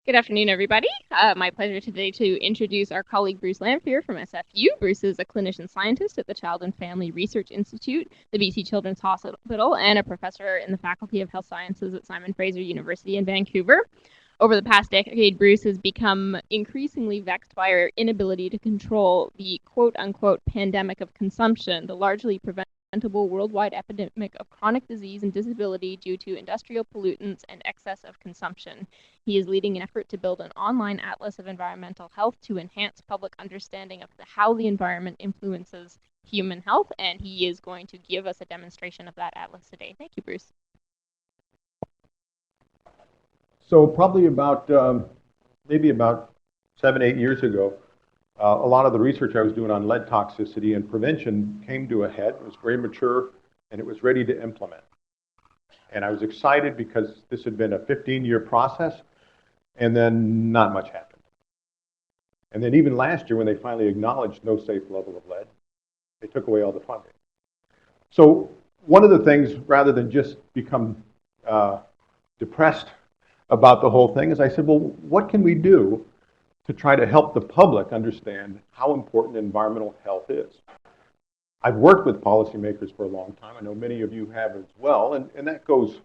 Good afternoon, everybody. My pleasure today to introduce our colleague Bruce Lanphear from SFU. Bruce is a clinician scientist at the Child and Family Research Institute, the BC Children's Hospital, and a professor in the Faculty of Health Sciences at Simon Fraser University in Vancouver. Over the past decade, Bruce has become increasingly vexed by our inability to control the quote-unquote pandemic of consumption, the largely preventable worldwide epidemic of chronic disease and disability due to industrial pollutants and excess of consumption. He is leading an effort to build an online atlas of environmental health to enhance public understanding of how the environment influences human health, and he is going to give us a demonstration of that atlas today. Thank you, Bruce. So probably maybe about 7-8 years ago, a lot of the research I was doing on lead toxicity and prevention came to a head. It was very mature, and it was ready to implement. And I was excited because this had been a 15-year process, and then not much happened. And then even last year, when they finally acknowledged no safe level of lead, they took away all the funding. So one of the things, rather than just become depressed about the whole thing, is I said, well, what can we do to try to help the public understand how important environmental health is? I've worked with policymakers for a long time. I know many of you have as well, and that goes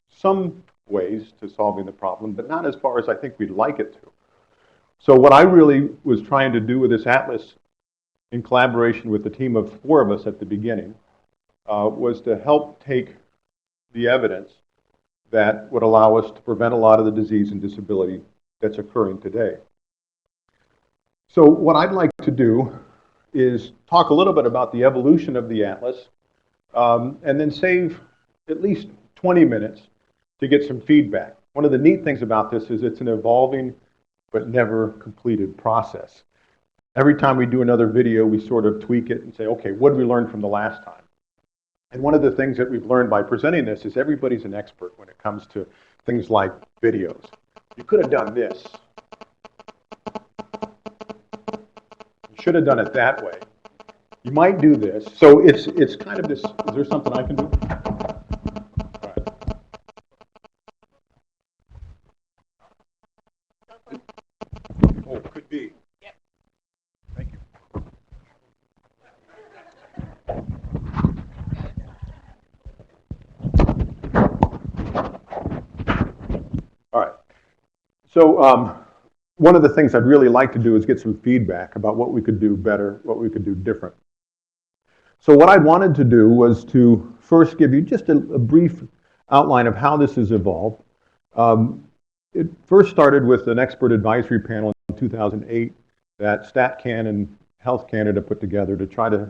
some ways to solving the problem, but not as far as I think we'd like it to. So what I really was trying to do with this atlas, in collaboration with the team of 4 of us at the beginning, was to help take the evidence that would allow us to prevent a lot of the disease and disability that's occurring today. So what I'd like to do is talk a little bit about the evolution of the atlas, and then save at least 20 minutes to get some feedback. One of the neat things about this is it's an evolving but never completed process. Every time we do another video, we sort of tweak it and say, okay, what did we learn from the last time? And one of the things that we've learned by presenting this is everybody's an expert when it comes to things like videos. You could have done this. You should have done it that way. You might do this. So it's kind of this, is there something I can do? All right. Oh, could be. Yep. Thank you. All right. So one of the things I'd really like to do is get some feedback about what we could do better, what we could do different. So what I wanted to do was to first give you just a brief outline of how this has evolved. It first started with an expert advisory panel in 2008 that StatCan and Health Canada put together to try to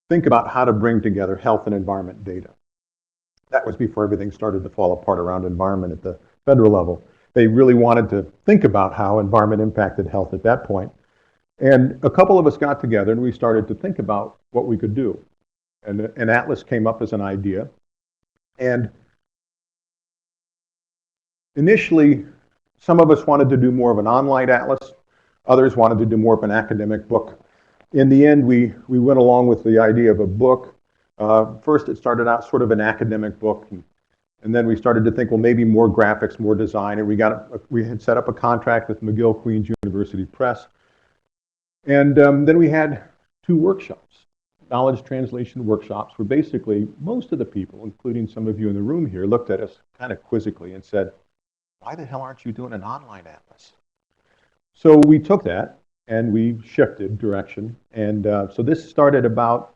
think about how to bring together health and environment data. That was before everything started to fall apart around environment at the federal level. They really wanted to think about how environment impacted health at that point. And a couple of us got together and we started to think about what we could do. And an atlas came up as an idea. And initially, some of us wanted to do more of an online atlas. Others wanted to do more of an academic book. In the end, we went along with the idea of a book. First, it started out sort of an academic book. And then we started to think, well, maybe more graphics, more design. And we had set up a contract with McGill Queen's University Press. And then we had 2 workshops, knowledge translation workshops, where basically most of the people, including some of you in the room here, looked at us kind of quizzically and said, why the hell aren't you doing an online atlas? So we took that and we shifted direction. And so this started about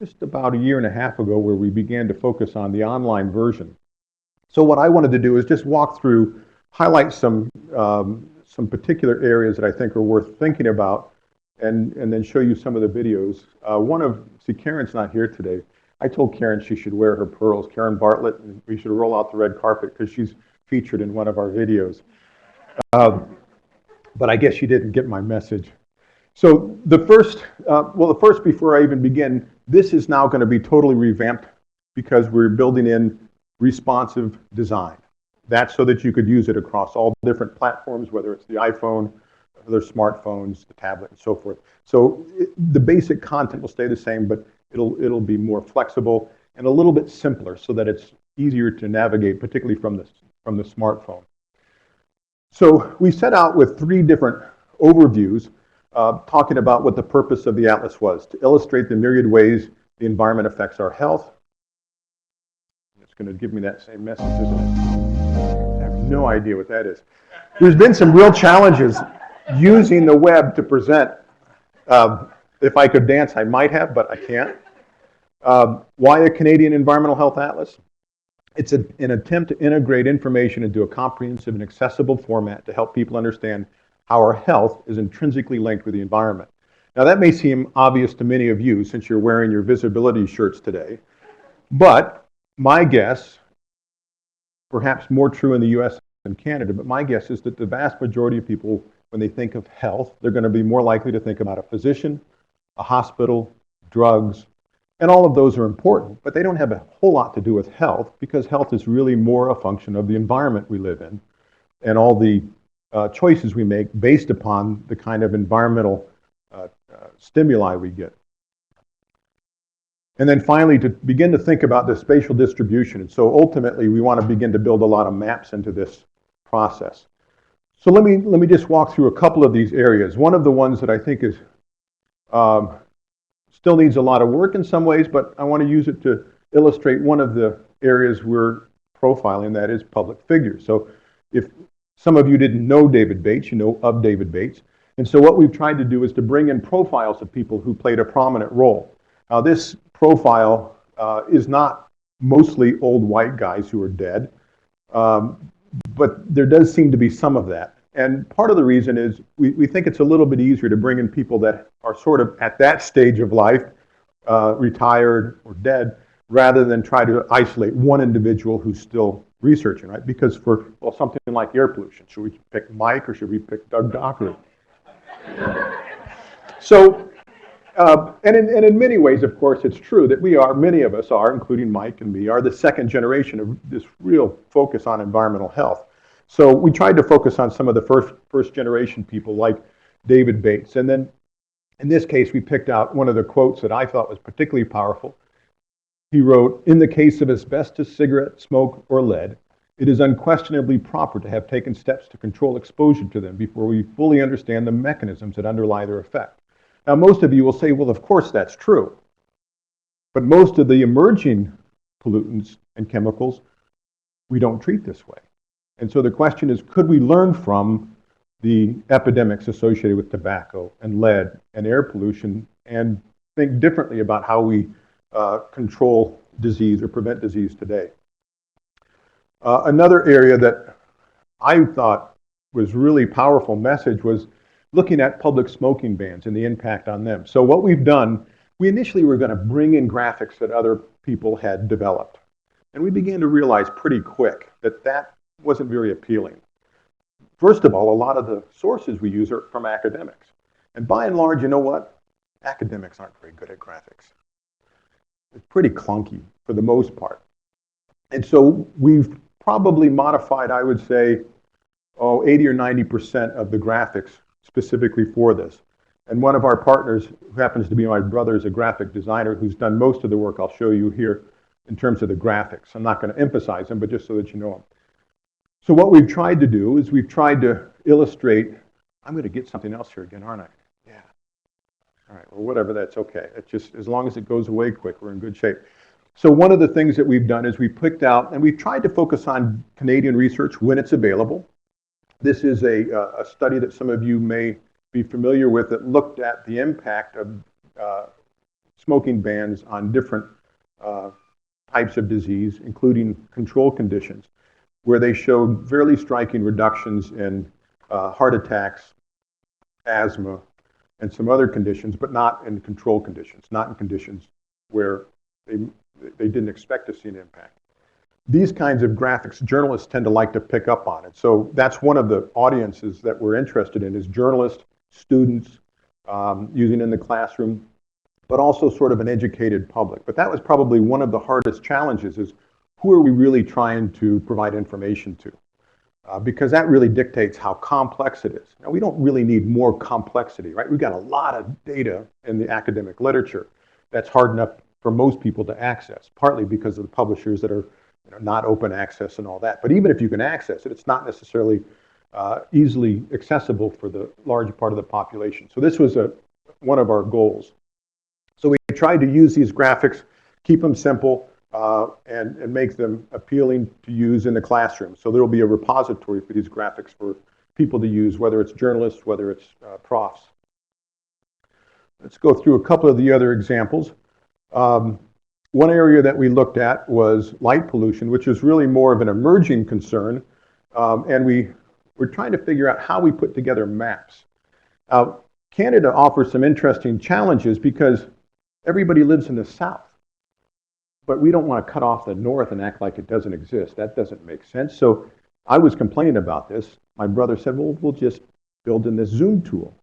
just about a year and a half ago, where we began to focus on the online version. So what I wanted to do is just walk through, highlight some particular areas that I think are worth thinking about, and then show you some of the videos. See, Karen's not here today. I told Karen she should wear her pearls, Karen Bartlett, and we should roll out the red carpet because she's featured in one of our videos. But I guess she didn't get my message. So the first, before I even begin, this is now going to be totally revamped because we're building in responsive design. That's so that you could use it across all different platforms, whether it's the iPhone, other smartphones, the tablet, and so forth. So the basic content will stay the same, but it'll be more flexible and a little bit simpler so that it's easier to navigate, particularly from the smartphone. So we set out with 3 different overviews talking about what the purpose of the atlas was: to illustrate the myriad ways the environment affects our health. It's going to give me that same message, isn't it? I have no idea what that is. There's been some real challenges using the web to present. If I could dance, I might have, but I can't. Why a Canadian Environmental Health Atlas? It's an attempt to integrate information into a comprehensive and accessible format to help people understand how our health is intrinsically linked with the environment. Now, that may seem obvious to many of you since you're wearing your visibility shirts today, but my guess, perhaps more true in the US than Canada, but my guess is that the vast majority of people, when they think of health, they're going to be more likely to think about a physician, a hospital, drugs, and all of those are important, but they don't have a whole lot to do with health, because health is really more a function of the environment we live in and all the choices we make based upon the kind of environmental stimuli we get. And then finally, to begin to think about the spatial distribution. And so ultimately, we want to begin to build a lot of maps into this process. So let me just walk through a couple of these areas. One of the ones that I think is still needs a lot of work in some ways, but I want to use it to illustrate one of the areas we're profiling, that is public figures. So if some of you didn't know David Bates, you know of David Bates. And so what we've tried to do is to bring in profiles of people who played a prominent role. Now, this profile is not mostly old white guys who are dead, but there does seem to be some of that. And part of the reason is we think it's a little bit easier to bring in people that are sort of at that stage of life, retired or dead, rather than try to isolate one individual who's still researching, right? Because for, well, something like air pollution, should we pick Mike or should we pick Doug Dockery? So, and in many ways, of course, it's true that we are, many of us are, including Mike and me, are the second generation of this real focus on environmental health. So we tried to focus on some of the first generation people like David Bates. And then in this case, we picked out one of the quotes that I thought was particularly powerful. He wrote, "In the case of asbestos, cigarette smoke, or lead, it is unquestionably proper to have taken steps to control exposure to them before we fully understand the mechanisms that underlie their effect." Now, most of you will say, well, of course that's true. But most of the emerging pollutants and chemicals, we don't treat this way. And so the question is, could we learn from the epidemics associated with tobacco and lead and air pollution and think differently about how we control disease or prevent disease today? Another area that I thought was really powerful message was looking at public smoking bans and the impact on them. So what we've done, we initially were going to bring in graphics that other people had developed. And we began to realize pretty quick that that wasn't very appealing. First of all, a lot of the sources we use are from academics. And by and large, you know what? Academics aren't very good at graphics. It's pretty clunky for the most part. And so we've probably modified, I would say, 80 or 90% of the graphics specifically for this. And one of our partners, who happens to be my brother, is a graphic designer who's done most of the work I'll show you here in terms of the graphics. I'm not going to emphasize them, but just so that you know them. So what we've tried to do is we've tried to illustrate, I'm going to get something else here again, aren't I? Yeah. All right, well, whatever, that's okay. It's just, as long as it goes away quick, we're in good shape. So one of the things that we've done is we picked out, and we've tried to focus on Canadian research when it's available. This is a study that some of you may be familiar with that looked at the impact of smoking bans on different types of disease, including control conditions, where they showed fairly striking reductions in heart attacks, asthma, and some other conditions, but not in control conditions, not in conditions where they didn't expect to see an impact. These kinds of graphics, journalists tend to like to pick up on it. So that's one of the audiences that we're interested in, is journalists, students, using in the classroom, but also sort of an educated public. But that was probably one of the hardest challenges, is who are we really trying to provide information to? Because that really dictates how complex it is. Now, we don't really need more complexity, right? We've got a lot of data in the academic literature that's hard enough for most people to access, partly because of the publishers that are not open access and all that. But even if you can access it, it's not necessarily easily accessible for the large part of the population. So this was one of our goals. So we tried to use these graphics, keep them simple, and make them appealing to use in the classroom. So there will be a repository for these graphics for people to use, whether it's journalists, whether it's profs. Let's go through a couple of the other examples. One area that we looked at was light pollution, which is really more of an emerging concern, and we're trying to figure out how we put together maps. Canada offers some interesting challenges because everybody lives in the south, but we don't want to cut off the north and act like it doesn't exist. That doesn't make sense. So I was complaining about this. My brother said, well, we'll just build in this zoom tool.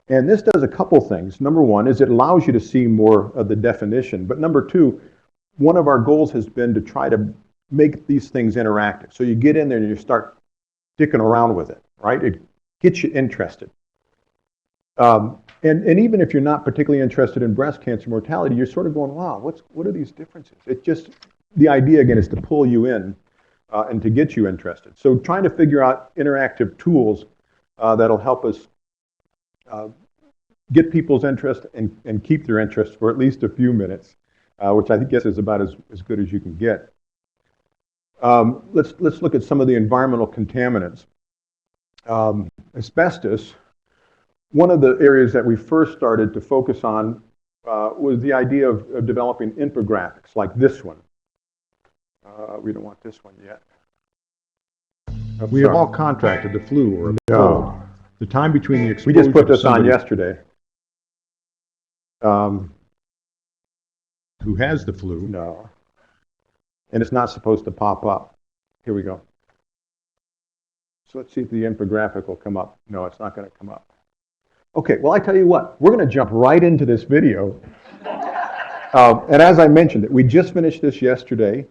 And this does a couple things. Number one is it allows you to see more of the definition. But number two, one of our goals has been to try to make these things interactive. So you get in there and you start dicking around with it, right? It gets you interested. And even if you're not particularly interested in breast cancer mortality, you're sort of going, wow, what are these differences? It just, the idea again is to pull you in and to get you interested. So trying to figure out interactive tools that'll help us get people's interest and keep their interest for at least a few minutes, which I guess is about as good as you can get. Let's look at some of the environmental contaminants. Asbestos, one of the areas that we first started to focus on was the idea of developing infographics like this one. We don't want this one yet. We have all contracted the flu or a cold. The time between the exposure. We just put this on yesterday. Who has the flu? No. And it's not supposed to pop up. Here we go. So let's see if the infographic will come up. No, it's not going to come up. Okay, well, I tell you what, we're going to jump right into this video. And as I mentioned, we just finished this yesterday.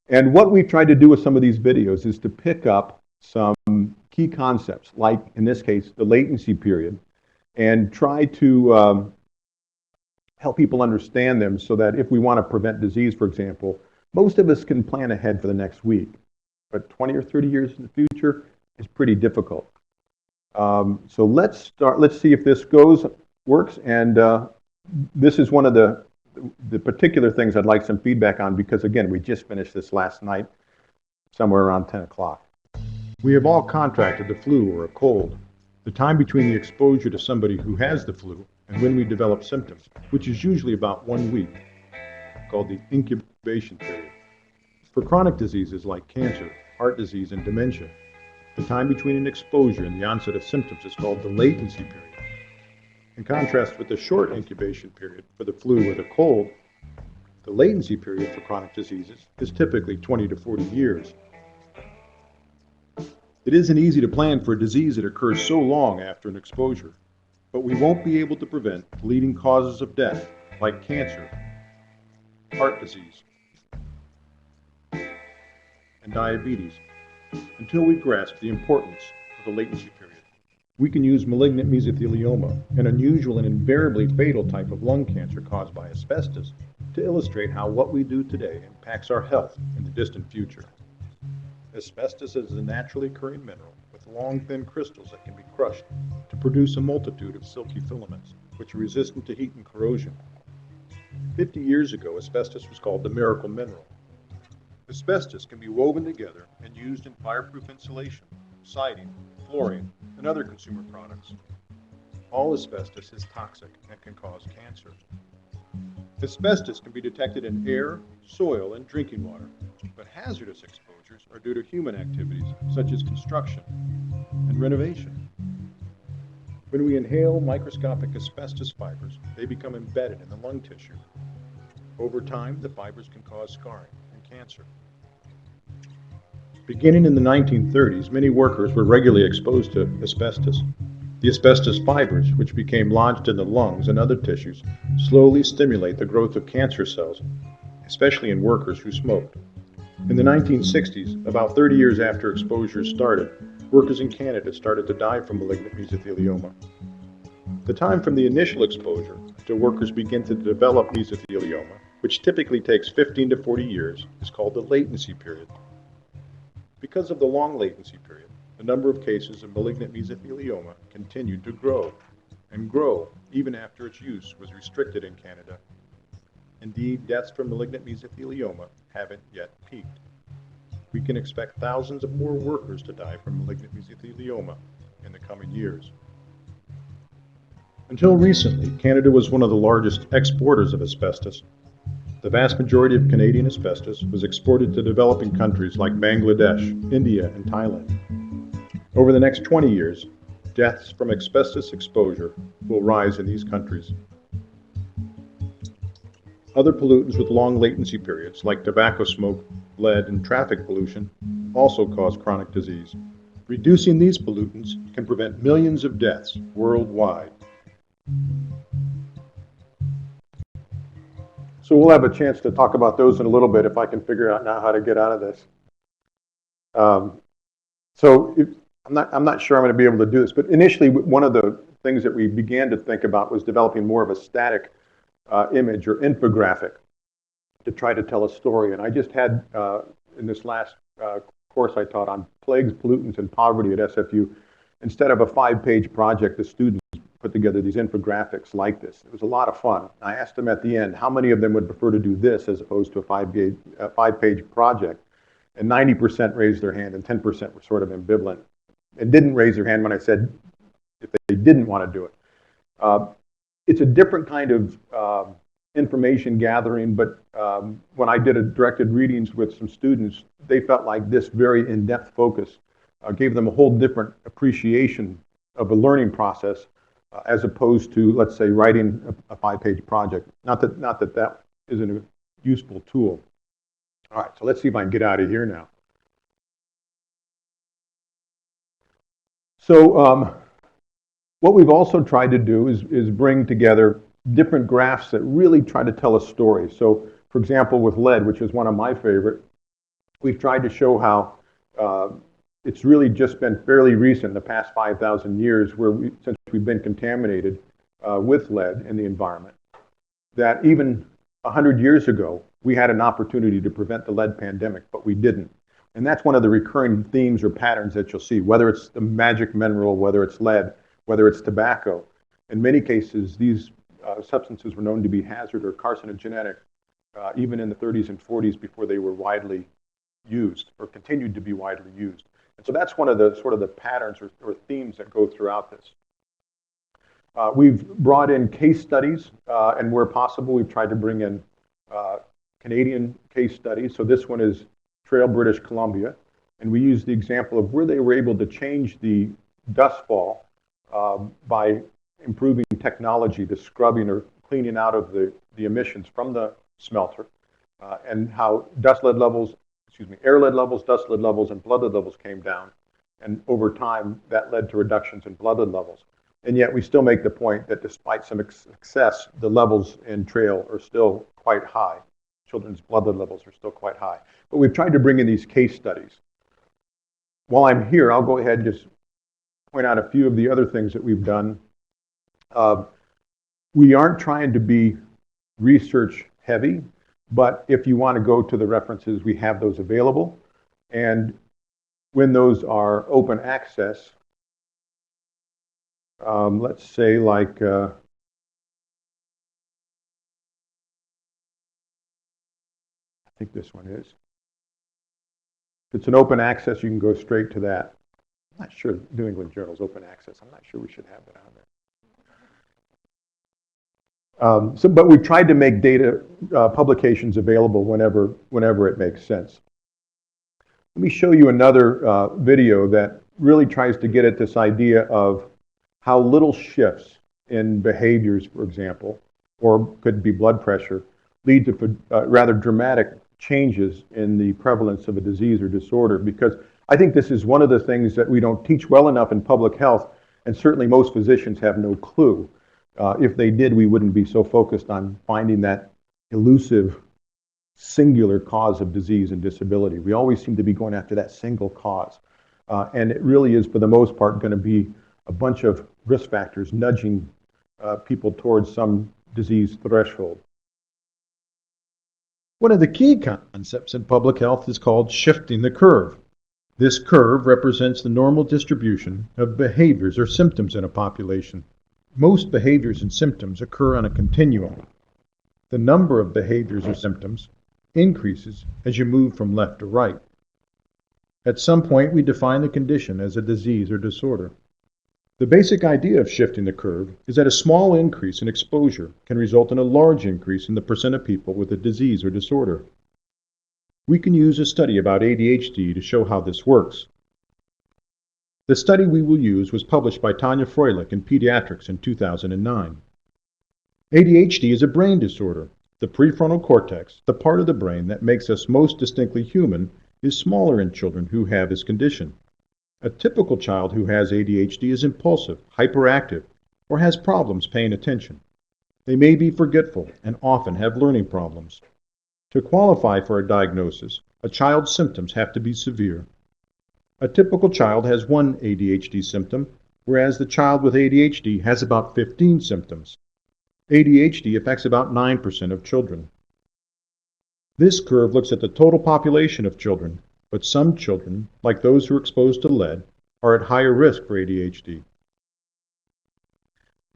And what we've tried to do with some of these videos is to pick up some key concepts, like in this case, the latency period, and try to help people understand them so that if we want to prevent disease, for example, most of us can plan ahead for the next week. But 20 or 30 years in the future is pretty difficult. So let's see if this works. And this is one of the particular things I'd like some feedback on because, again, we just finished this last night, somewhere around 10 o'clock. We have all contracted the flu or a cold. The time between the exposure to somebody who has the flu and when we develop symptoms, which is usually about 1 week, called the incubation period. For chronic diseases like cancer, heart disease, and dementia, the time between an exposure and the onset of symptoms is called the latency period. In contrast with the short incubation period for the flu or the cold, the latency period for chronic diseases is typically 20 to 40 years. It isn't easy to plan for a disease that occurs so long after an exposure, but we won't be able to prevent leading causes of death like cancer, heart disease, and diabetes until we grasp the importance of the latency period. We can use malignant mesothelioma, an unusual and invariably fatal type of lung cancer caused by asbestos, to illustrate how what we do today impacts our health in the distant future. Asbestos is a naturally occurring mineral with long, thin crystals that can be crushed to produce a multitude of silky filaments, which are resistant to heat and corrosion. 50 years ago, asbestos was called the miracle mineral. Asbestos can be woven together and used in fireproof insulation, siding, flooring, and other consumer products. All asbestos is toxic and can cause cancer. Asbestos can be detected in air, soil, and drinking water, but hazardous exposures are due to human activities such as construction and renovation. When we inhale microscopic asbestos fibers, they become embedded in the lung tissue. Over time, the fibers can cause scarring and cancer. Beginning in the 1930s, many workers were regularly exposed to asbestos. The asbestos fibers, which became lodged in the lungs and other tissues, slowly stimulate the growth of cancer cells, especially in workers who smoked. In the 1960s, about 30 years after exposure started, workers in Canada started to die from malignant mesothelioma. The time from the initial exposure to workers begin to develop mesothelioma which typically takes 15 to 40 years, is called the latency period. Because of the long latency period, the number of cases of malignant mesothelioma continued to grow and grow even after its use was restricted in Canada. Indeed, deaths from malignant mesothelioma haven't yet peaked. We can expect thousands of more workers to die from malignant mesothelioma in the coming years. Until recently, Canada was one of the largest exporters of asbestos. The vast majority of Canadian asbestos was exported to developing countries like Bangladesh, India, and Thailand. Over the next 20 years, deaths from asbestos exposure will rise in these countries. Other pollutants with long latency periods, like tobacco smoke, lead, and traffic pollution, also cause chronic disease. Reducing these pollutants can prevent millions of deaths worldwide. So we'll have a chance to talk about those in a little bit if I can figure out now how to get out of this. I'm not sure I'm going to be able to do this, but initially one of the things that we began to think about was developing more of a static image or infographic to try to tell a story. And I just had, in this last course I taught on plagues, pollutants, and poverty at SFU, instead of a 5-page project, the students put together these infographics like this. It was a lot of fun. I asked them at the end how many of them would prefer to do this as opposed to a 5-page project. And 90% raised their hand and 10% were sort of ambivalent and didn't raise their hand when I said if they didn't want to do it. It's a different kind of information gathering, but when I did directed readings with some students, they felt like this very in-depth focus gave them a whole different appreciation of a learning process as opposed to, let's say, writing a 5-page project. Not that isn't a useful tool. All right, so let's see if I can get out of here now. So what we've also tried to do is bring together different graphs that really try to tell a story. So, for example, with lead, which is one of my favorite, we've tried to show how it's really just been fairly recent, the past 5,000 years, since we've been contaminated with lead in the environment, that even 100 years ago, we had an opportunity to prevent the lead pandemic, but we didn't. And that's one of the recurring themes or patterns that you'll see, whether it's the magic mineral, whether it's lead, whether it's tobacco. In many cases, these substances were known to be hazard or carcinogenic even in the 30s and 40s before they were widely used or continued to be widely used. And so that's one of the sort of the patterns or themes that go throughout this. We've brought in case studies, and where possible, we've tried to bring in Canadian case studies. So this one is Trail, British Columbia, and we use the example of where they were able to change the dust fall by improving technology, the scrubbing or cleaning out of the emissions from the smelter, and how air lead levels, dust lead levels, and blood lead levels came down. And over time, that led to reductions in blood lead levels. And yet we still make the point that despite some success, the levels in Trail are still quite high. Children's blood lead levels are still quite high. But we've tried to bring in these case studies. While I'm here, I'll go ahead and just point out a few of the other things that we've done. We aren't trying to be research heavy, but if you want to go to the references, we have those available. And when those are open access, let's say like, I think this one is. If it's an open access, you can go straight to that. I'm not sure New England Journal's open access. I'm not sure we should have that on there. But we've tried to make data publications available whenever it makes sense. Let me show you another video that really tries to get at this idea of how little shifts in behaviors, for example, or could be blood pressure, lead to rather dramatic changes in the prevalence of a disease or disorder. Because I think this is one of the things that we don't teach well enough in public health, and certainly most physicians have no clue. If they did, we wouldn't be so focused on finding that elusive, singular cause of disease and disability. We always seem to be going after that single cause. And it really is, for the most part, going to be a bunch of risk factors nudging people towards some disease threshold. One of the key concepts in public health is called shifting the curve. This curve represents the normal distribution of behaviors or symptoms in a population. Most behaviors and symptoms occur on a continuum. The number of behaviors or symptoms increases as you move from left to right. At some point, we define the condition as a disease or disorder. The basic idea of shifting the curve is that a small increase in exposure can result in a large increase in the percent of people with a disease or disorder. We can use a study about ADHD to show how this works. The study we will use was published by Tanya Froelich in Pediatrics in 2009. ADHD is a brain disorder. The prefrontal cortex, the part of the brain that makes us most distinctly human, is smaller in children who have this condition. A typical child who has ADHD is impulsive, hyperactive, or has problems paying attention. They may be forgetful and often have learning problems. To qualify for a diagnosis, a child's symptoms have to be severe. A typical child has one ADHD symptom, whereas the child with ADHD has about 15 symptoms. ADHD affects about 9% of children. This curve looks at the total population of children, but some children, like those who are exposed to lead, are at higher risk for ADHD.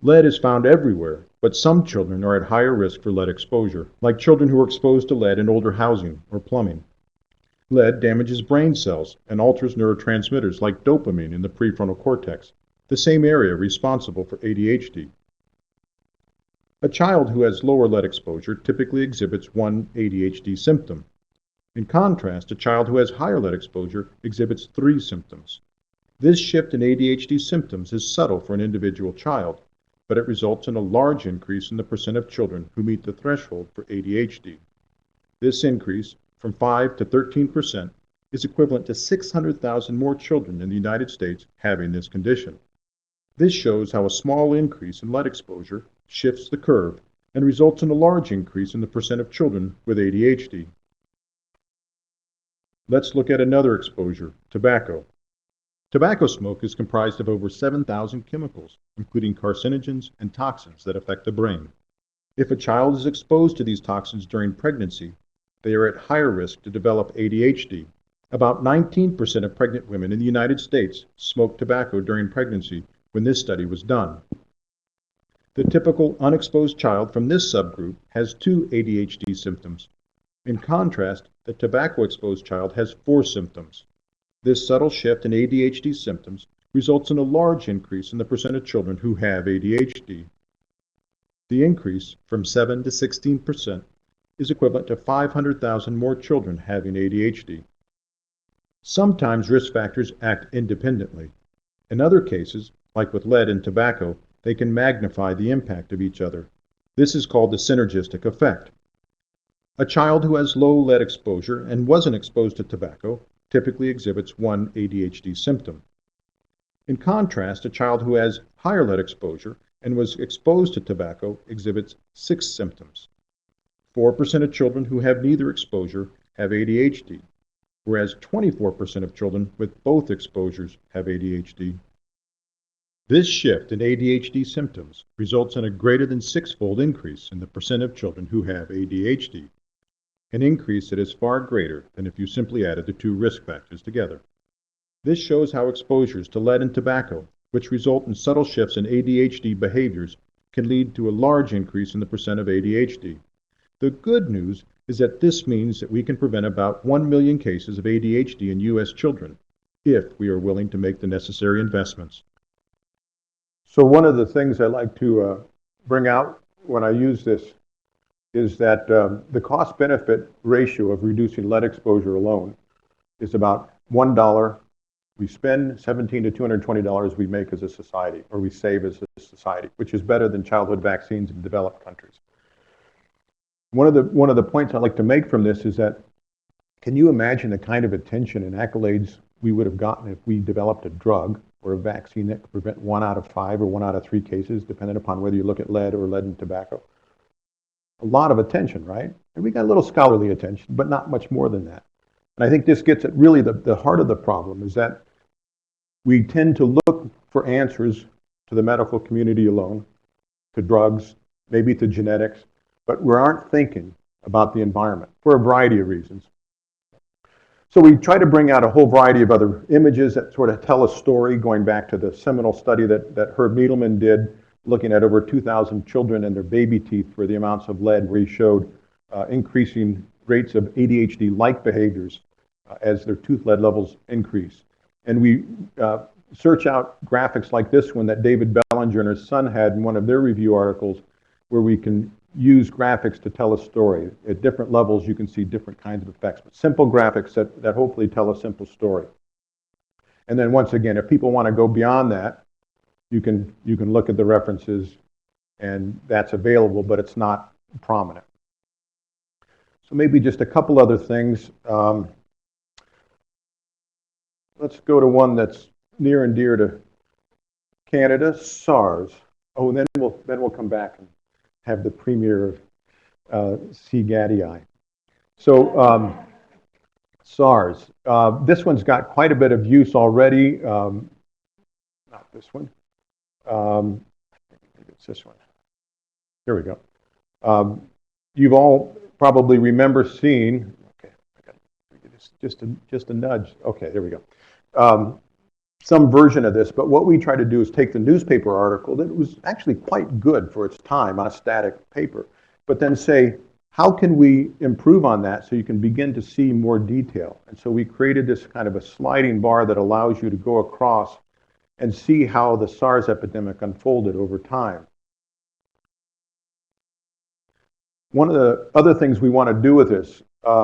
Lead is found everywhere, but some children are at higher risk for lead exposure, like children who are exposed to lead in older housing or plumbing. Lead damages brain cells and alters neurotransmitters like dopamine in the prefrontal cortex, the same area responsible for ADHD. A child who has lower lead exposure typically exhibits one ADHD symptom. In contrast, a child who has higher lead exposure exhibits 3 symptoms. This shift in ADHD symptoms is subtle for an individual child, but it results in a large increase in the percent of children who meet the threshold for ADHD. This increase, from 5 to 13%, is equivalent to 600,000 more children in the United States having this condition. This shows how a small increase in lead exposure shifts the curve and results in a large increase in the percent of children with ADHD. Let's look at another exposure, tobacco. Tobacco smoke is comprised of over 7,000 chemicals, including carcinogens and toxins that affect the brain. If a child is exposed to these toxins during pregnancy, they are at higher risk to develop ADHD. About 19% of pregnant women in the United States smoked tobacco during pregnancy when this study was done. The typical unexposed child from this subgroup has 2 ADHD symptoms. In contrast, the tobacco-exposed child has 4 symptoms. This subtle shift in ADHD symptoms results in a large increase in the percent of children who have ADHD. The increase from 7 to 16% is equivalent to 500,000 more children having ADHD. Sometimes risk factors act independently. In other cases, like with lead and tobacco, they can magnify the impact of each other. This is called the synergistic effect. A child who has low lead exposure and wasn't exposed to tobacco typically exhibits 1 ADHD symptom. In contrast, a child who has higher lead exposure and was exposed to tobacco exhibits 6 symptoms. 4% of children who have neither exposure have ADHD, whereas 24% of children with both exposures have ADHD. This shift in ADHD symptoms results in a greater than 6-fold increase in the percent of children who have ADHD, an increase that is far greater than if you simply added the 2 risk factors together. This shows how exposures to lead and tobacco, which result in subtle shifts in ADHD behaviors, can lead to a large increase in the percent of ADHD. The good news is that this means that we can prevent about 1 million cases of ADHD in U.S. children, if we are willing to make the necessary investments. So one of the things I like to bring out when I use this is that the cost-benefit ratio of reducing lead exposure alone is about $1 we spend, $17 to $220 we make as a society, or we save as a society, which is better than childhood vaccines in developed countries. One of the points I like to make from this is that, can you imagine the kind of attention and accolades we would have gotten if we developed a drug or a vaccine that could prevent 1 out of 5 or 1 out of 3 cases, depending upon whether you look at lead or lead and tobacco? A lot of attention, right? And we got a little scholarly attention, but not much more than that. And I think this gets at really the heart of the problem, is that we tend to look for answers to the medical community alone, to drugs, maybe to genetics, but we aren't thinking about the environment for a variety of reasons. So we try to bring out a whole variety of other images that sort of tell a story, going back to the seminal study that Herb Needleman did, looking at over 2,000 children and their baby teeth for the amounts of lead, where he showed increasing rates of ADHD-like behaviors as their tooth lead levels increase. And we search out graphics like this one that David Bellinger and his son had in one of their review articles, where we can use graphics to tell a story. At different levels, you can see different kinds of effects, but simple graphics that hopefully tell a simple story. And then once again, if people want to go beyond that, you can look at the references, and that's available, but it's not prominent. So maybe just a couple other things. Let's go to one that's near and dear to Canada, SARS. Oh, and then we'll come back and have the premiere of C. gaddii. So SARS. This one's got quite a bit of use already. Not this one. I think maybe it's this one. Here we go. You've all probably remember seeing. Okay, I got just a nudge. Okay, there we go. Some version of this, but what we try to do is take the newspaper article that was actually quite good for its time on a static paper, but then say, how can we improve on that so you can begin to see more detail? And so we created this kind of a sliding bar that allows you to go across and see how the SARS epidemic unfolded over time. One of the other things we want to do with this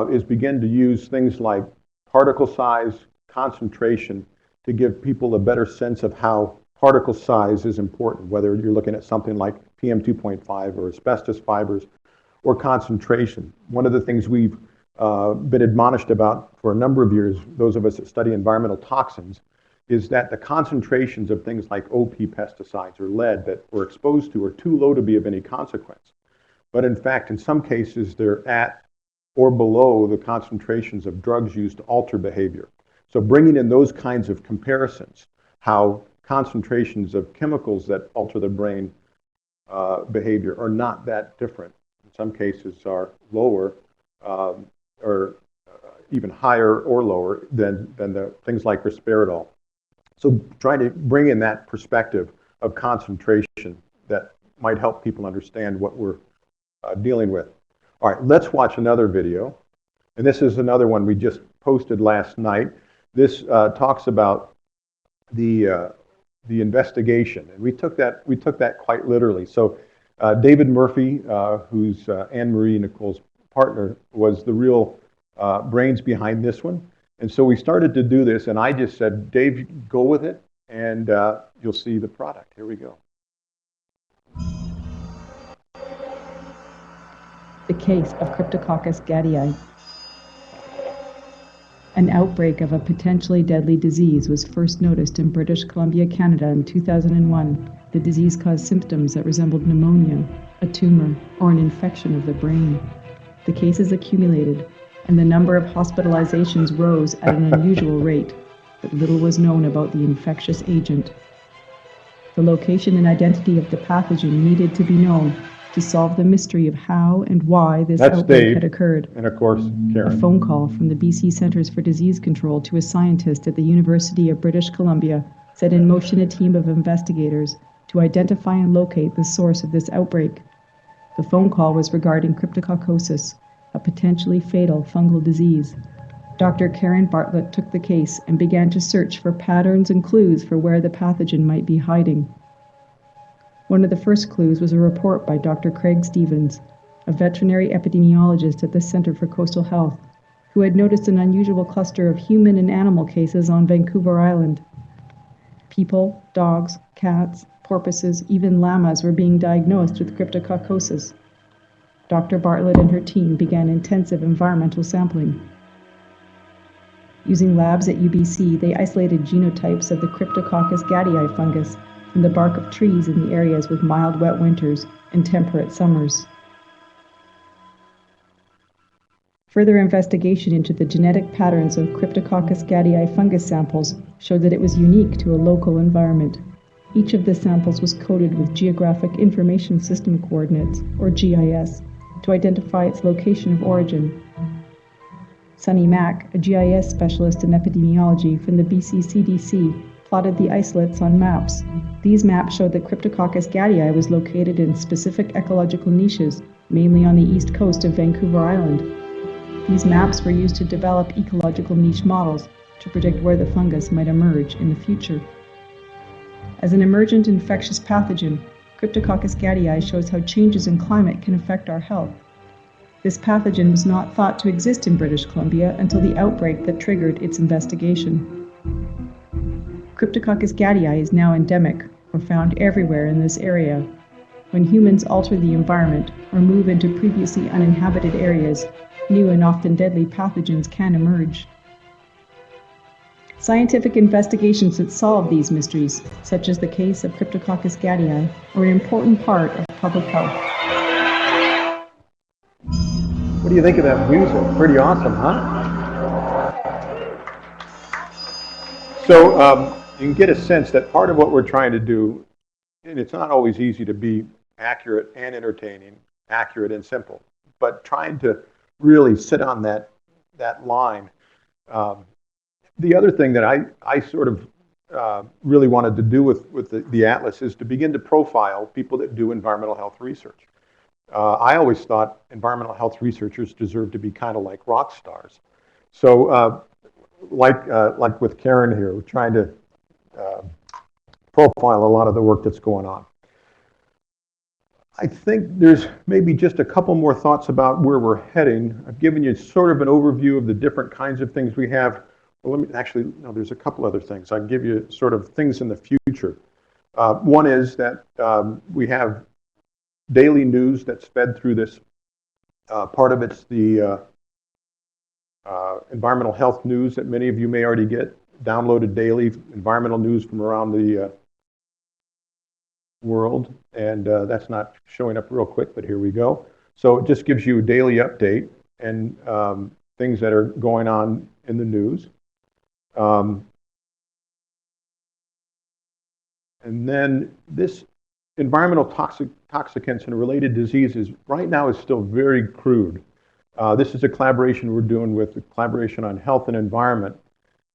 is begin to use things like particle size, concentration, to give people a better sense of how particle size is important, whether you're looking at something like PM2.5 or asbestos fibers or concentration. One of the things we've been admonished about for a number of years, those of us that study environmental toxins, is that the concentrations of things like OP pesticides or lead that we're exposed to are too low to be of any consequence. But in fact, in some cases, they're at or below the concentrations of drugs used to alter behavior. So bringing in those kinds of comparisons, how concentrations of chemicals that alter the brain behavior are not that different. In some cases are lower or even higher or lower than the things like risperidol. So trying to bring in that perspective of concentration that might help people understand what we're dealing with. All right, let's watch another video. And this is another one we just posted last night. This talks about the investigation, and we took that quite literally. So David Murphy, who's Anne Marie Nicole's partner, was the real brains behind this one. And so we started to do this, and I just said, Dave, go with it, and you'll see the product. Here we go. The case of Cryptococcus gaddii. An outbreak of a potentially deadly disease was first noticed in British Columbia, Canada in 2001. The disease caused symptoms that resembled pneumonia, a tumor, or an infection of the brain. The cases accumulated, and the number of hospitalizations rose at an unusual rate, but little was known about the infectious agent. The location and identity of the pathogen needed to be known to solve the mystery of how and why this outbreak had occurred. And of course, Karen. A phone call from the BC Centres for Disease Control to a scientist at the University of British Columbia set in motion a team of investigators to identify and locate the source of this outbreak. The phone call was regarding cryptococcosis, a potentially fatal fungal disease. Dr. Karen Bartlett took the case and began to search for patterns and clues for where the pathogen might be hiding. One of the first clues was a report by Dr. Craig Stevens, a veterinary epidemiologist at the Centre for Coastal Health, who had noticed an unusual cluster of human and animal cases on Vancouver Island. People, dogs, cats, porpoises, even llamas were being diagnosed with cryptococcosis. Dr. Bartlett and her team began intensive environmental sampling. Using labs at UBC, they isolated genotypes of the Cryptococcus gaddii fungus from the bark of trees in the areas with mild wet winters and temperate summers. Further investigation into the genetic patterns of Cryptococcus gaddii fungus samples showed that it was unique to a local environment. Each of the samples was coded with Geographic Information System Coordinates, or GIS, to identify its location of origin. Sunny Mack, a GIS specialist in epidemiology from the BC CDC, plotted the isolates on maps. These maps showed that Cryptococcus gattii was located in specific ecological niches, mainly on the east coast of Vancouver Island. These maps were used to develop ecological niche models to predict where the fungus might emerge in the future. As an emergent infectious pathogen, Cryptococcus gattii shows how changes in climate can affect our health. This pathogen was not thought to exist in British Columbia until the outbreak that triggered its investigation. Cryptococcus gattii is now endemic, or found everywhere in this area. When humans alter the environment or move into previously uninhabited areas, new and often deadly pathogens can emerge. Scientific investigations that solve these mysteries, such as the case of Cryptococcus gattii, are an important part of public health. What do you think of that music? Pretty awesome, huh? So you can get a sense that part of what we're trying to do, and it's not always easy to be accurate and entertaining, accurate and simple, but trying to really sit on that line. The other thing that I sort of really wanted to do with the Atlas is to begin to profile people that do environmental health research. I always thought environmental health researchers deserve to be kind of like rock stars. So like with Karen here, we're trying to profile a lot of the work that's going on. I think there's maybe just a couple more thoughts about where we're heading. I've given you sort of an overview of the different kinds of things we have. Well, let me actually, no, there's a couple other things. I can give you sort of things in the future. One is that we have daily news that's fed through this. Part of it's the environmental health news that many of you may already get downloaded daily, environmental news from around the world, and that's not showing up real quick, but here we go. So it just gives you a daily update and things that are going on in the news. And then this environmental toxicants and related diseases right now is still very crude. This is a collaboration we're doing with the Collaboration on Health and Environment.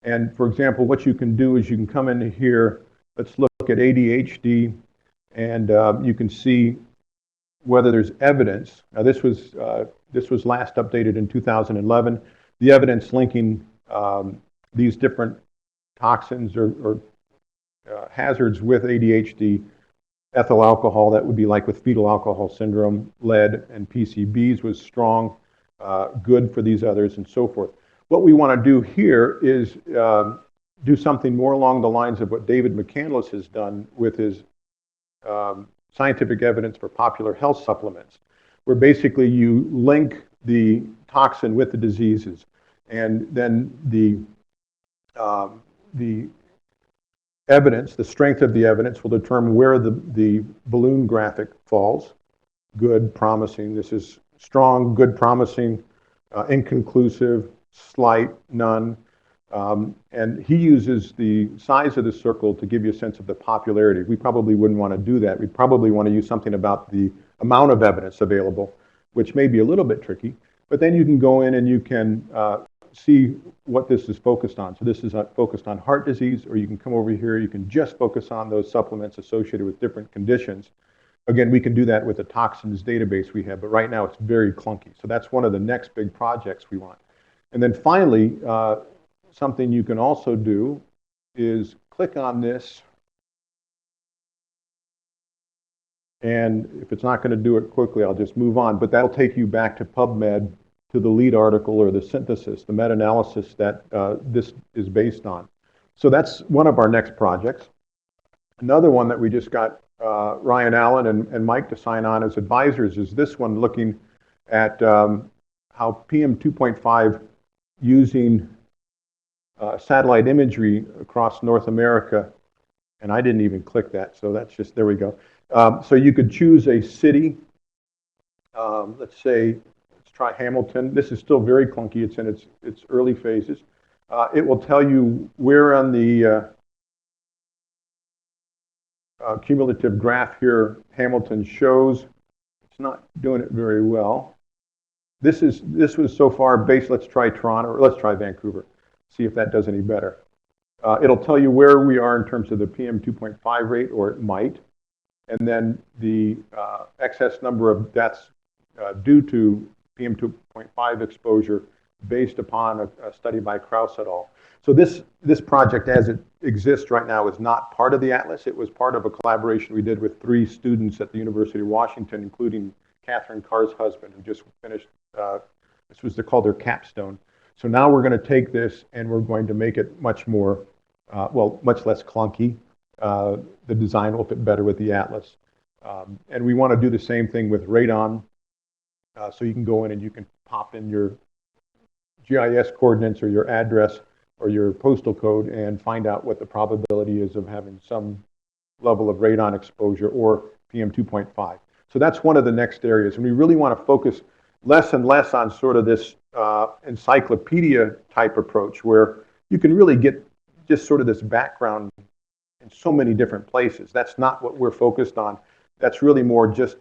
And for example, what you can do is you can come in here, let's look at ADHD, and you can see whether there's evidence. Now this was last updated in 2011. The evidence linking these different toxins or hazards with ADHD, ethyl alcohol, that would be like with fetal alcohol syndrome, lead and PCBs was strong, good for these others, and so forth. What we want to do here is do something more along the lines of what David McCandless has done with his scientific evidence for popular health supplements, where basically you link the toxin with the diseases, and then the evidence, the strength of the evidence will determine where the balloon graphic falls. Good, promising. This is strong, good, promising, inconclusive, slight, none. And he uses the size of the circle to give you a sense of the popularity. We probably wouldn't want to do that. We'd probably want to use something about the amount of evidence available, which may be a little bit tricky. But then you can go in and you can see what this is focused on. So this is focused on heart disease, or you can come over here, you can just focus on those supplements associated with different conditions. Again, we can do that with the toxins database we have, but right now it's very clunky. So that's one of the next big projects we want. And then finally, something you can also do is click on this, and if it's not going to do it quickly, I'll just move on, but that'll take you back to PubMed, to the lead article or the synthesis, the meta-analysis that this is based on. So that's one of our next projects. Another one that we just got Ryan Allen and Mike to sign on as advisors is this one, looking at how PM 2.5 using satellite imagery across North America, and I didn't even click that, so that's just, there we go. So you could choose a city, let's say, try Hamilton. This is still very clunky. It's in its early phases. It will tell you where on the cumulative graph here Hamilton shows. It's not doing it very well. This was so far based. Let's try Toronto, or let's try Vancouver. See if that does any better. It'll tell you where we are in terms of the PM 2.5 rate, or it might, and then the excess number of deaths due to PM 2.5 exposure based upon a study by Krauss et al. So this project, as it exists right now, is not part of the atlas. It was part of a collaboration we did with 3 students at the University of Washington, including Catherine Carr's husband, who just finished. This was called their capstone. So now we're going to take this and we're going to make it much more, much less clunky. The design will fit better with the atlas. And we want to do the same thing with radon. So you can go in and you can pop in your GIS coordinates or your address or your postal code and find out what the probability is of having some level of radon exposure or PM 2.5. So that's one of the next areas. And we really want to focus less and less on sort of this encyclopedia type approach where you can really get just sort of this background in so many different places. That's not what we're focused on. That's really more just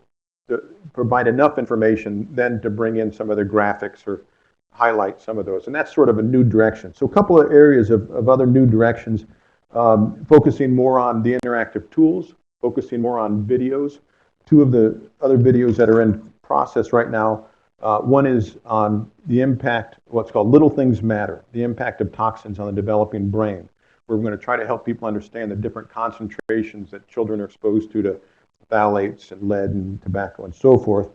to provide enough information then to bring in some of the graphics or highlight some of those. And that's sort of a new direction. So a couple of areas of other new directions, focusing more on the interactive tools, focusing more on videos. 2 of the other videos that are in process right now, one is on the impact, what's called Little Things Matter, the impact of toxins on the developing brain, where we're going to try to help people understand the different concentrations that children are exposed to phthalates and lead and tobacco and so forth.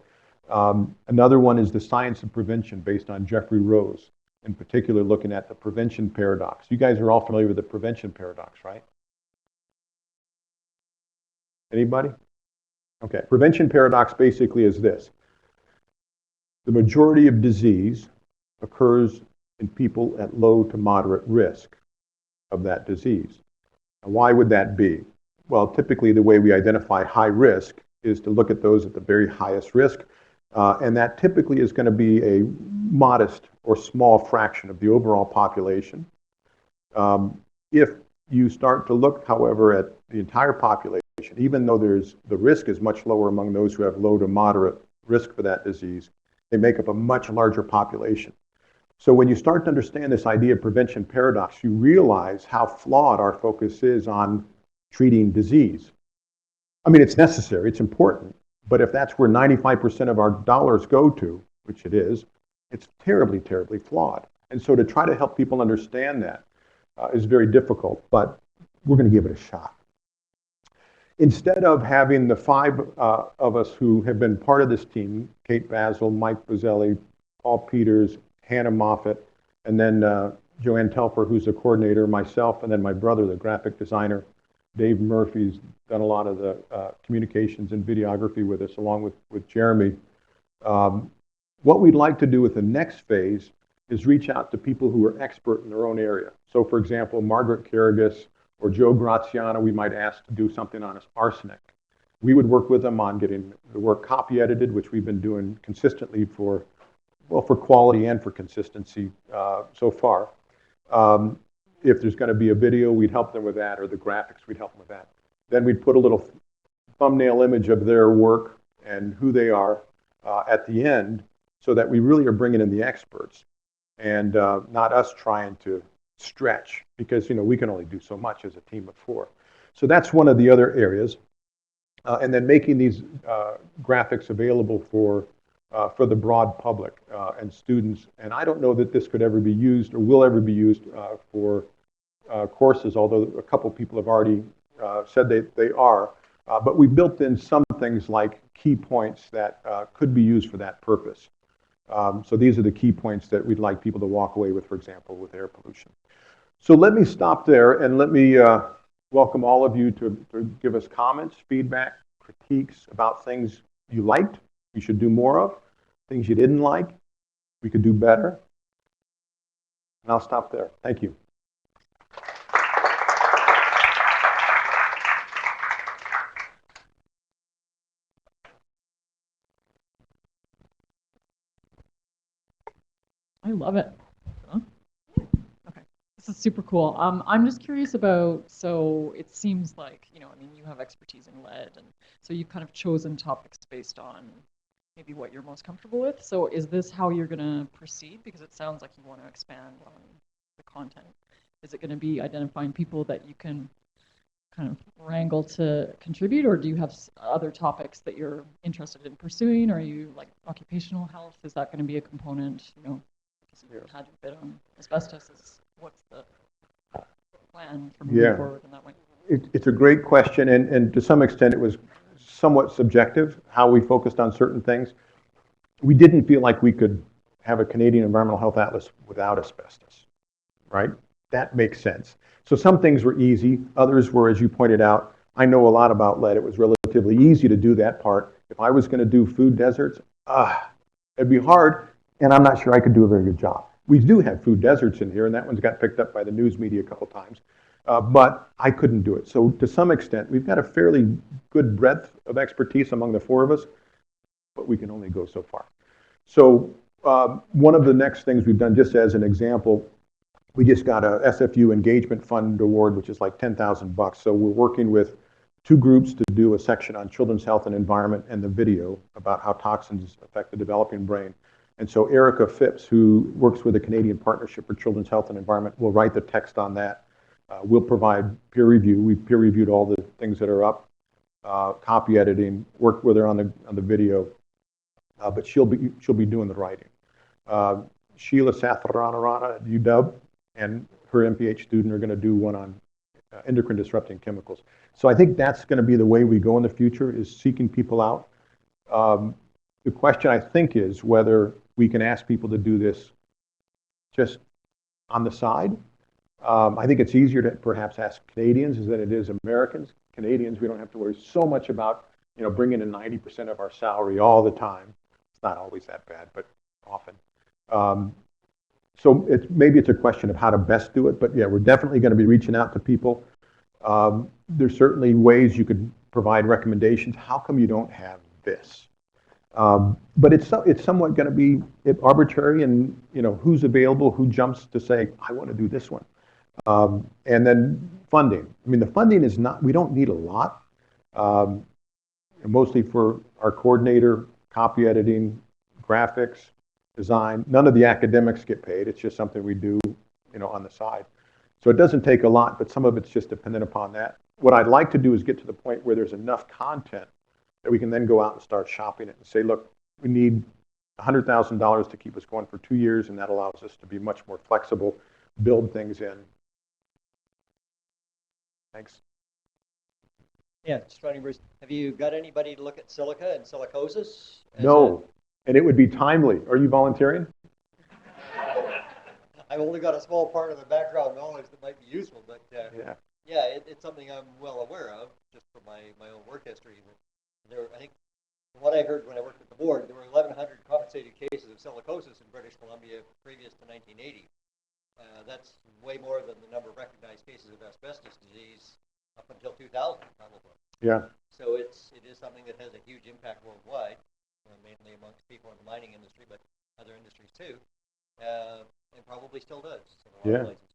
Another one is the science of prevention based on Jeffrey Rose, in particular looking at the prevention paradox. You guys are all familiar with the prevention paradox, right? Anybody? Okay, prevention paradox basically is this. The majority of disease occurs in people at low to moderate risk of that disease. Now, why would that be? Well, typically the way we identify high risk is to look at those at the very highest risk, and that typically is going to be a modest or small fraction of the overall population. If you start to look, however, at the entire population, even though the risk is much lower among those who have low to moderate risk for that disease, they make up a much larger population. So when you start to understand this idea of prevention paradox, you realize how flawed our focus is on treating disease. I mean, it's necessary, it's important, but if that's where 95% of our dollars go to, which it is, it's terribly, terribly flawed. And so to try to help people understand that is very difficult, but we're going to give it a shot. Instead of having the 5 of us who have been part of this team, Kate Basil, Mike Bozzelli, Paul Peters, Hannah Moffat, and then Joanne Telfer, who's the coordinator, myself, and then my brother, the graphic designer, Dave Murphy's done a lot of the communications and videography with us, along with Jeremy. What we'd like to do with the next phase is reach out to people who are expert in their own area. So, for example, Margaret Carragus or Joe Graziano, we might ask to do something on arsenic. We would work with them on getting the work copy edited, which we've been doing consistently for quality and for consistency so far. If there's going to be a video, we'd help them with that, or the graphics, we'd help them with that. Then we'd put a little thumbnail image of their work and who they are at the end, so that we really are bringing in the experts and not us trying to stretch, because we can only do so much as a team of 4. So that's one of the other areas. And then making these graphics available for the broad public and students. And I don't know that this could ever be used or will ever be used for courses, although a couple people have already said they are. But we built in some things like key points that could be used for that purpose. So these are the key points that we'd like people to walk away with, for example, with air pollution. So let me stop there and let me welcome all of you to give us comments, feedback, critiques about things you liked, we should do more of, things you didn't like, we could do better. And I'll stop there. Thank you. I love it. Huh? Okay, this is super cool. I'm just curious about, so it seems like, you have expertise in lead, and so you've kind of chosen topics based on, maybe what you're most comfortable with. So is this how you're going to proceed? Because it sounds like you want to expand on the content. Is it going to be identifying people that you can kind of wrangle to contribute, or do you have other topics that you're interested in pursuing? Are you like occupational health? Is that going to be a component? You know, because you had a bit on asbestos. What's the plan for moving forward in that way? It's a great question, and to some extent it was somewhat subjective how we focused on certain things. We didn't feel like we could have a Canadian Environmental Health Atlas without asbestos, right? That makes sense. So some things were easy, others were, as you pointed out, I know a lot about lead. It was relatively easy to do that part. If I was going to do food deserts, it'd be hard, and I'm not sure I could do a very good job. We do have food deserts in here, and that one's got picked up by the news media a couple times. But I couldn't do it. So to some extent, we've got a fairly good breadth of expertise among the four of us, but we can only go so far. So one of the next things we've done, just as an example, we just got a SFU Engagement Fund Award, which is like $10,000. So we're working with two groups to do a section on children's health and environment and the video about how toxins affect the developing brain. And so Erica Phipps, who works with the Canadian Partnership for Children's Health and Environment, will write the text on that. We'll provide peer review. We've peer reviewed all the things that are up, copy editing, worked with her on the video, but she'll be doing the writing. Sheila Satharanarana at UW and her MPH student are going to do one on endocrine disrupting chemicals. So I think that's going to be the way we go in the future, is seeking people out. The question I think is whether we can ask people to do this just on the side. I think it's easier to perhaps ask Canadians than it is Americans. Canadians, we don't have to worry so much about, you know, bringing in 90% of our salary all the time. It's not always that bad, but often. So maybe it's a question of how to best do it, but yeah, we're definitely going to be reaching out to people. There's certainly ways you could provide recommendations. How come you don't have this? But it's somewhat going to be arbitrary, and you know, who's available, who jumps to say, I want to do this one. And then funding. I mean, the funding is not, we don't need a lot. Mostly for our coordinator, copy editing, graphics, design. None of the academics get paid. It's just something we do, you know, on the side. So it doesn't take a lot, but some of it's just dependent upon that. What I'd like to do is get to the point where there's enough content that we can then go out and start shopping it and say, look, we need $100,000 to keep us going for 2 years, and that allows us to be much more flexible, build things in. Thanks. Yeah, just running, Bruce. Have you got anybody to look at silica and silicosis? No, and it would be timely. Are you volunteering? I've only got a small part of the background knowledge that might be useful, but it's something I'm well aware of just from my own work history. I think from what I heard when I worked at the board, there were 1,100 compensated cases of silicosis in British Columbia previous to 1980. That's way more than the number of recognized cases of asbestos disease up until 2000, probably. Yeah. So it is something that has a huge impact worldwide, mainly amongst people in the mining industry, but other industries too, and probably still does in a lot of places.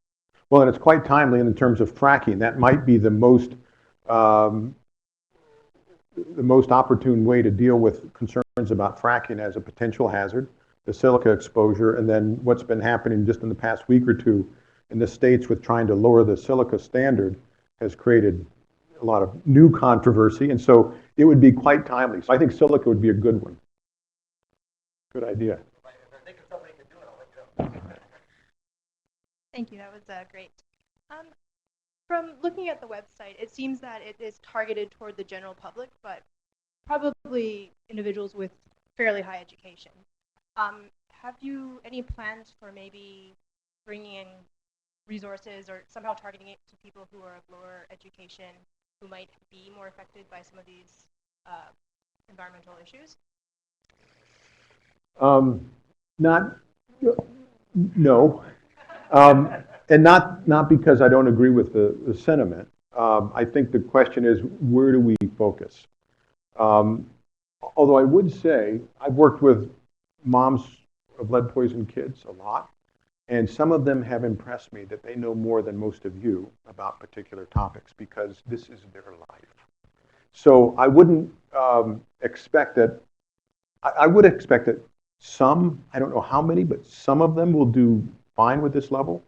Well, and it's quite timely in terms of fracking. That might be the most opportune way to deal with concerns about fracking as a potential hazard, the silica exposure, and then what's been happening just in the past week or two in the States with trying to lower the silica standard has created a lot of new controversy, and so it would be quite timely. So I think silica would be a good one. Good idea. If I think of somebody who can do it, I'll let you know. Thank you. That was great. From looking at the website, it seems that it is targeted toward the general public, but probably individuals with fairly high education. Have you any plans for maybe bringing in resources or somehow targeting it to people who are of lower education who might be more affected by some of these environmental issues? No. And not because I don't agree with the sentiment. I think the question is, where do we focus? Although I would say I've worked with moms of lead-poisoned kids a lot, and some of them have impressed me that they know more than most of you about particular topics because this is their life. So I wouldn't expect that I would expect that some, I don't know how many, but some of them will do fine with this level.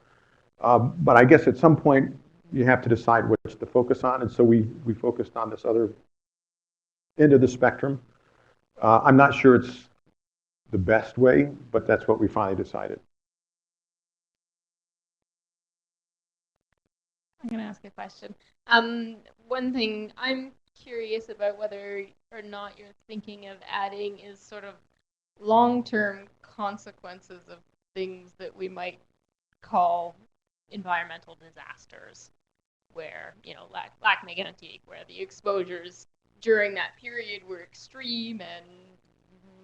But I guess at some point you have to decide which to focus on, and so we focused on this other end of the spectrum. I'm not sure it's the best way, but that's what we finally decided. I'm going to ask a question. One thing I'm curious about whether or not you're thinking of adding is sort of long-term consequences of things that we might call environmental disasters, where, you know, lac mégantic, where the exposures during that period were extreme and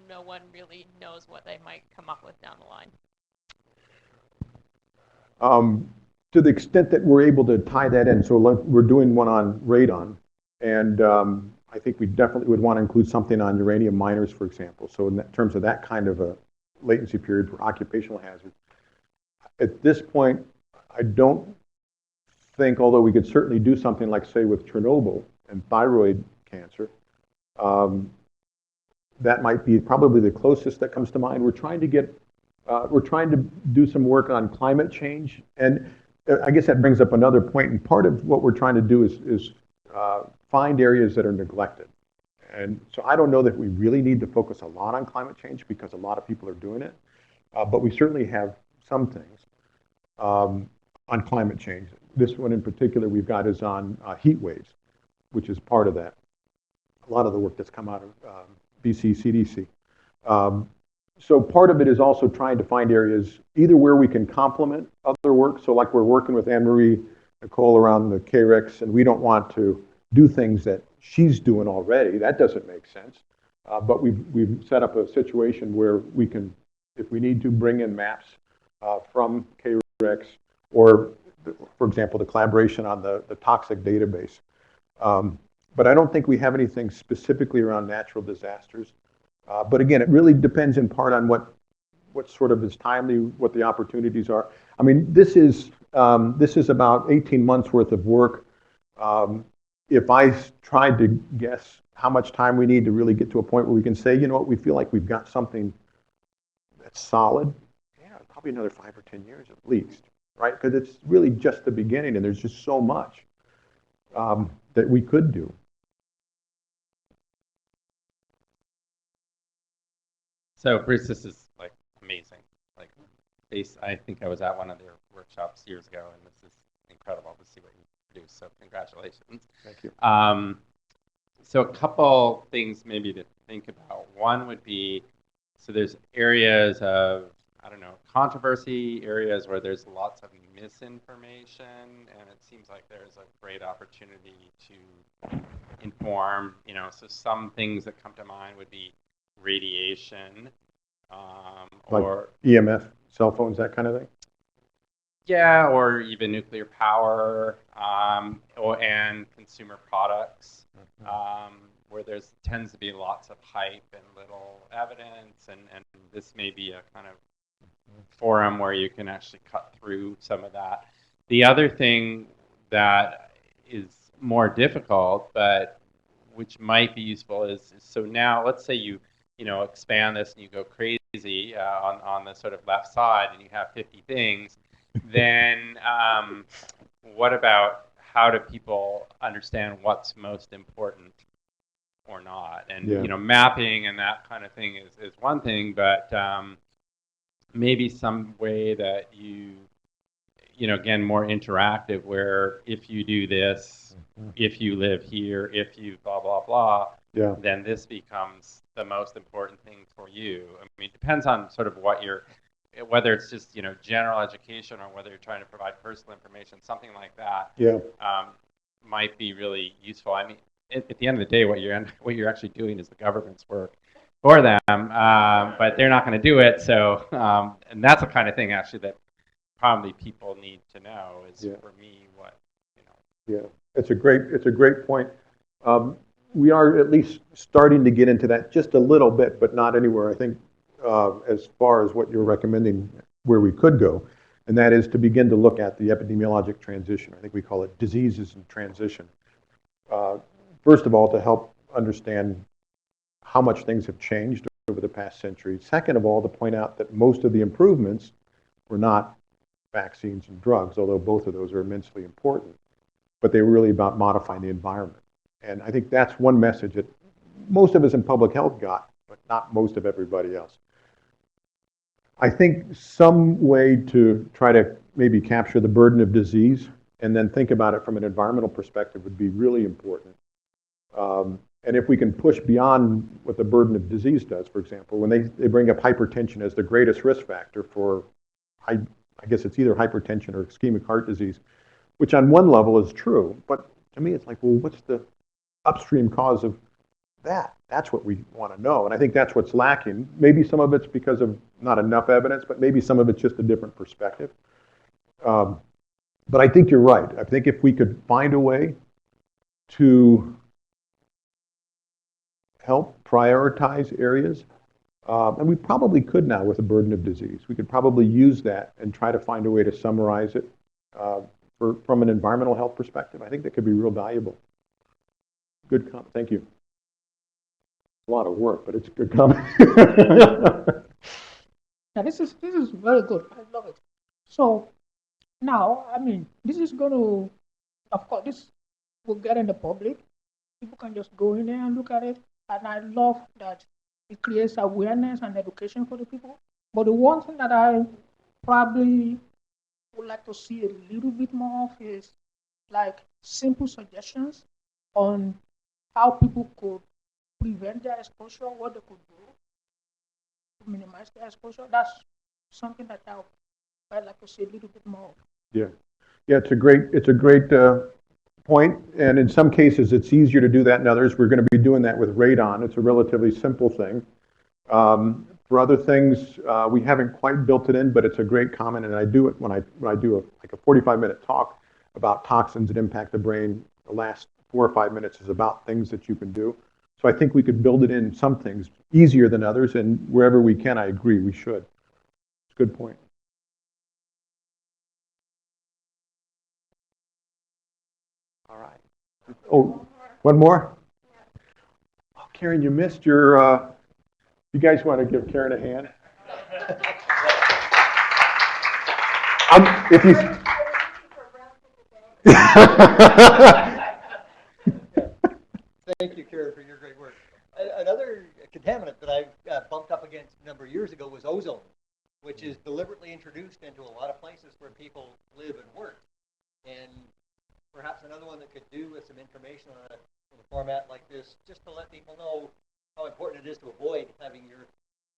no one really knows what they might come up with down the line. To the extent that we're able to tie that in, so we're doing one on radon, and I think we definitely would want to include something on uranium miners, for example. So in terms of that kind of a latency period for occupational hazards, at this point, I don't think, although we could certainly do something like, say, with Chernobyl and thyroid cancer, that might be probably the closest that comes to mind. We're trying to do some work on climate change, and I guess that brings up another point. And part of what we're trying to do is find areas that are neglected. And so I don't know that we really need to focus a lot on climate change because a lot of people are doing it, but we certainly have some things on climate change. This one in particular we've got is on heat waves, which is part of that. A lot of the work that's come out of BC CDC. So part of it is also trying to find areas either where we can complement other work. So like we're working with Anne-Marie Nicole around the KREX, and we don't want to do things that she's doing already. That doesn't make sense. But we've set up a situation where we can, if we need to, bring in maps from KREX, or, for example, the collaboration on the toxic database. But I don't think we have anything specifically around natural disasters. But again, it really depends in part on what sort of is timely, what the opportunities are. I mean, this is about 18 months worth of work. If I tried to guess how much time we need to really get to a point where we can say, you know what, we feel like we've got something that's solid, yeah, probably another 5 or 10 years at least, right? Because it's really just the beginning, and there's just so much that we could do. So Bruce, this is like amazing. Like, I think I was at one of their workshops years ago, and this is incredible to see what you produced. So congratulations. Thank you. So a couple things maybe to think about. One would be, so there's areas of, I don't know, controversy, areas where there's lots of misinformation, and it seems like there's a great opportunity to inform, you know, so some things that come to mind would be radiation, or like EMF, cell phones, that kind of thing? Yeah, or even nuclear power, and consumer products, where there's tends to be lots of hype and little evidence, and this may be a kind of forum where you can actually cut through some of that. The other thing that is more difficult, but which might be useful, is so now let's say you expand this and you go crazy on the sort of left side and you have 50 things, then what about how do people understand what's most important or not? And mapping and that kind of thing is one thing, but maybe some way that again, more interactive, where if you do this, if you live here, if you blah, blah, blah, then this becomes the most important thing for you. I mean, it depends on sort of whether it's just, general education or whether you're trying to provide personal information, something like that might be really useful. I mean, at the end of the day, what you're actually doing is the government's work for them, but they're not going to do it. So, and that's the kind of thing actually that probably people need to know is for me what. Yeah, it's a great point. We are at least starting to get into that just a little bit, but not anywhere, I think, as far as what you're recommending where we could go, and that is to begin to look at the epidemiologic transition. I think we call it diseases in transition. First of all, to help understand how much things have changed over the past century. Second of all, to point out that most of the improvements were not vaccines and drugs, although both of those are immensely important, but they were really about modifying the environment. And I think that's one message that most of us in public health got, but not most of everybody else. I think some way to try to maybe capture the burden of disease and then think about it from an environmental perspective would be really important. And if we can push beyond what the burden of disease does, for example, when they bring up hypertension as the greatest risk factor for, I guess it's either hypertension or ischemic heart disease, which on one level is true, but to me it's like, well, what's the upstream cause of that? That's what we want to know, and I think that's what's lacking. Maybe some of it's because of not enough evidence, but maybe some of it's just a different perspective. But I think you're right. I think if we could find a way to help prioritize areas, and we probably could now with the burden of disease. We could probably use that and try to find a way to summarize it from an environmental health perspective. I think that could be real valuable. Good comment. Thank you. A lot of work, but it's a good comment. Now this is very good. I love it. So now, I mean, this is going to, of course, this will get in the public. People can just go in there and look at it. And I love that it creates awareness and education for the people. But the one thing that I probably would like to see a little bit more of is like simple suggestions on how people could prevent their exposure, what they could do to minimize their exposure. That's something that I'd like to see a little bit more of. Yeah, it's a great point, and in some cases it's easier to do that than others. We're going to be doing that with radon. It's a relatively simple thing. For other things, we haven't quite built it in, but it's a great comment, and I do it when I do a 45-minute talk about toxins that impact the brain. The last 4 or 5 minutes is about things that you can do. So I think we could build it in some things easier than others, and wherever we can, I agree, we should. It's a good point. All right. Oh, one more? Oh, Karen, you missed your, you guys want to give Karen a hand? If you... Thank you, Karen, for your great work. Another contaminant that I bumped up against a number of years ago was ozone, which is deliberately introduced into a lot of places where people live and work. And perhaps another one that could do with some information on in a format like this, just to let people know how important it is to avoid having your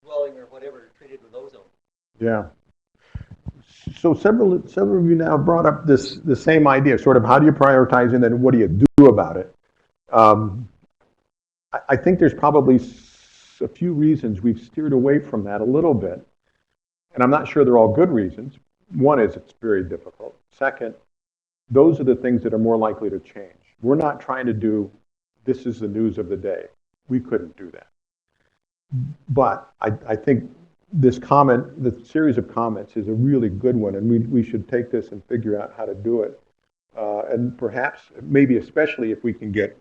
dwelling or whatever treated with ozone. Yeah. So several of you now brought up the same idea, sort of how do you prioritize and then what do you do about it? I think there's probably a few reasons we've steered away from that a little bit, and I'm not sure they're all good reasons. One is it's very difficult. Second, those are the things that are more likely to change. We're not trying to do, this is the news of the day. We couldn't do that. But I think this comment, the series of comments is a really good one, and we should take this and figure out how to do it. And perhaps, maybe especially if we can get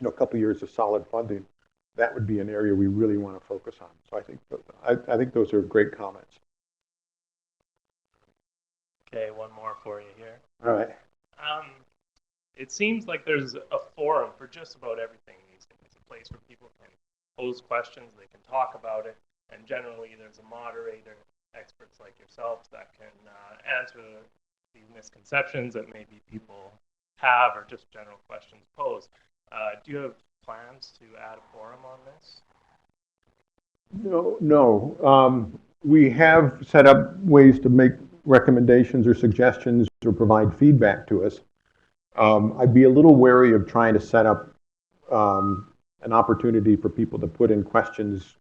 a couple years of solid funding, that would be an area we really want to focus on. So I think those are great comments. Okay, one more for you here. All right. It seems like there's a forum for just about everything these days. It's a place where people can pose questions, they can talk about it, and generally there's a moderator, experts like yourselves that can answer these misconceptions that maybe people have or just general questions posed. Do you have plans to add a forum on this? No. We have set up ways to make recommendations or suggestions or provide feedback to us. I'd be a little wary of trying to set up an opportunity for people to put in questions.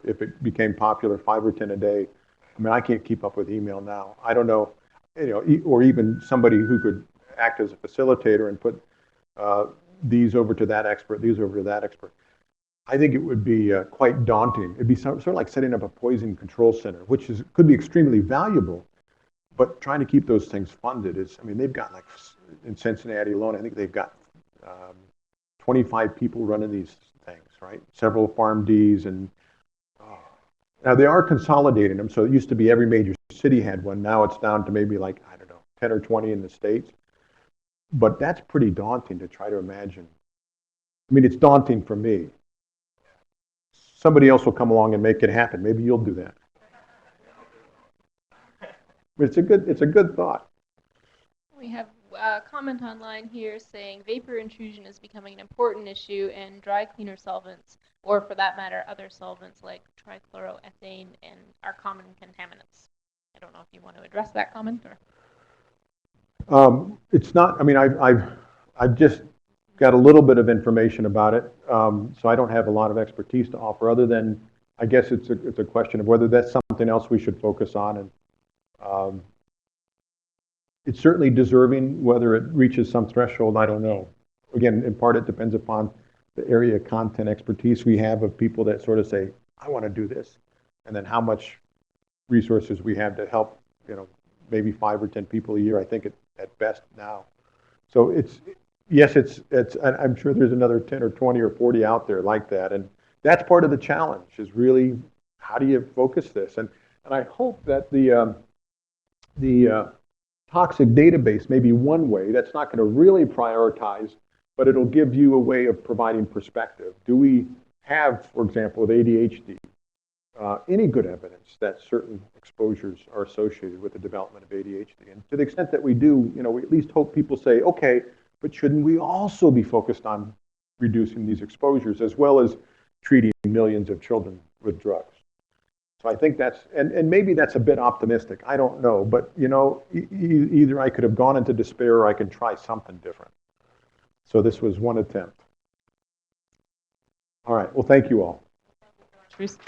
If it became popular, 5 or 10 a day. I mean, I can't keep up with email now. I don't know, or even somebody who could act as a facilitator and put these over to that expert, these over to that expert. I think it would be quite daunting. It'd be sort of like setting up a poison control center, which could be extremely valuable, but trying to keep those things funded is, I mean, they've got like, in Cincinnati alone, I think they've got 25 people running these things. right? Several PharmDs, and now they are consolidating them. So it used to be every major city had one. Now it's down to maybe like, I don't know, 10 or 20 in the States. But that's pretty daunting to try to imagine. I mean, it's daunting for me. Somebody else will come along and make it happen. Maybe you'll do that. But it's a good thought. We have a comment online here saying vapor intrusion is becoming an important issue, and dry cleaner solvents, or for that matter, other solvents like trichloroethane, and are common contaminants. I don't know if you want to address that comment or. It's not. I mean, I've just got a little bit of information about it, so I don't have a lot of expertise to offer. Other than, I guess it's a question of whether that's something else we should focus on, and it's certainly deserving. Whether it reaches some threshold, I don't know. Again, in part, it depends upon the area of content expertise we have of people that sort of say, I want to do this, and then how much resources we have to help, maybe 5 or 10 people a year, I think at best now. So yes, I'm sure there's another 10 or 20 or 40 out there like that, and that's part of the challenge, is really how do you focus this? And I hope that the toxic database may be one way. That's not going to really prioritize, but it'll give you a way of providing perspective. Do we have, for example, with ADHD, any good evidence that certain exposures are associated with the development of ADHD? And to the extent that we do, we at least hope people say, okay, but shouldn't we also be focused on reducing these exposures as well as treating millions of children with drugs? So I think that's, and maybe that's a bit optimistic. I don't know, but either I could have gone into despair or I could try something different. So this was one attempt. All right, well, thank you all. Teresa?